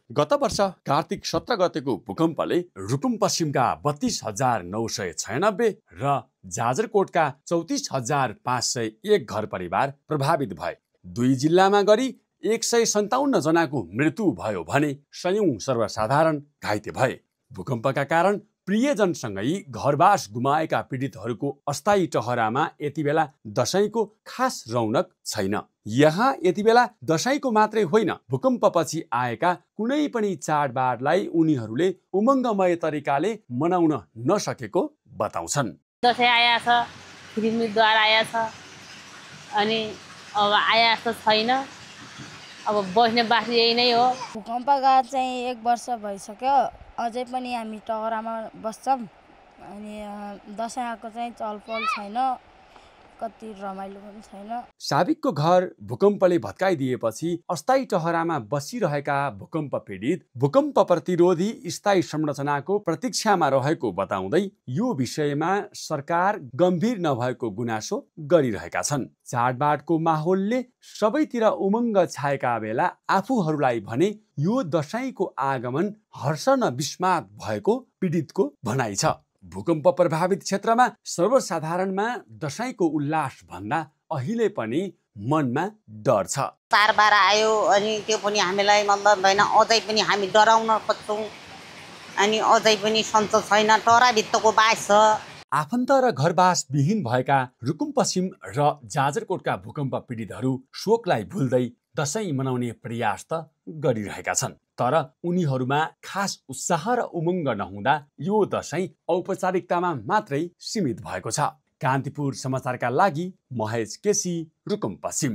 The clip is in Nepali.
गत वर्ष कार्तिक 17 गतेको भूकम्पले रुकुम पश्चिमका 32,996 र जाजरकोटका 34,501 घर परिवार प्रभावित भए। दुई जिल्लामा गरी 157 जनाको मृत्यु भयो भने सयौं सर्वसाधारण घाइते भए। भूकम्पका कारण प्रियजनसँगै घरबास गुमाएका पीडितहरूको अस्थायी टहरामा यति बेला दशैंको खास रौनक छैन। यहाँ यति बेला दशैंको मात्रै होइन, भूकम्पपछि आएका कुनै पनि चाडबाडलाई उनीहरूले उमङ्गमय तरिकाले मनाउन नसकेको बताउँछन्। दशैं आया छ, फिल्मद्वार आया छ, अनि अब आया जस्तो छैन। अब बस्ने बास यही नै हो। भूकम्पका चाहिँ 1 वर्ष भइसक्यो, अझै पनि हामी टहरामा बस्छौँ। अनि दशैं आएको चाहिँ चलपल छैन, कति रमाइलो पनि छैन। साबिकको घर भूकम्पले भत्काइदिएपछि अस्थायी टहरामा बसिरहेका भूकम्प पीडित भूकम्प प्रतिरोधी स्थायी संरचनाको प्रतीक्षामा रहेको बताउँदै यो विषयमा सरकार गम्भीर नभएको गुनासो गरिरहेका छन्। चाडबाडको माहौलले सबैतिर उमङ्ग छाएका बेला आफूहरूलाई भने यो दशैंको आगमन हर्ष न विस्मात भएको पीडितको भनाइ छ। भूकम्प प्रभावित क्षेत्रमा सर्वसाधारणमा दशैंको उल्लास भन्दा अहिले पनि मनमा डर छ। चाडबाड आयो अनि त्यो पनि हामीलाई मतलब होइन, अझै पनि हामी डराउन खोज्छौँ अनि अझै पनि सन्चो छैन, टहराभित्रको बास छ। आफन्त र घरबास विहीन भएका रुकुम पश्चिम र जाजरकोटका भूकम्प पीडितहरू शोकलाई भुल्दै दशैं मनाउने प्रयास त गरिरहेका छन्, तर उनीहरूमा खास उत्साह र उमङ्ग नहुँदा यो दशैं औपचारिकतामा मात्रै सीमित भएको छ। कान्तिपुर समाचारका लागि महेश केसी, रुकुम पश्चिम।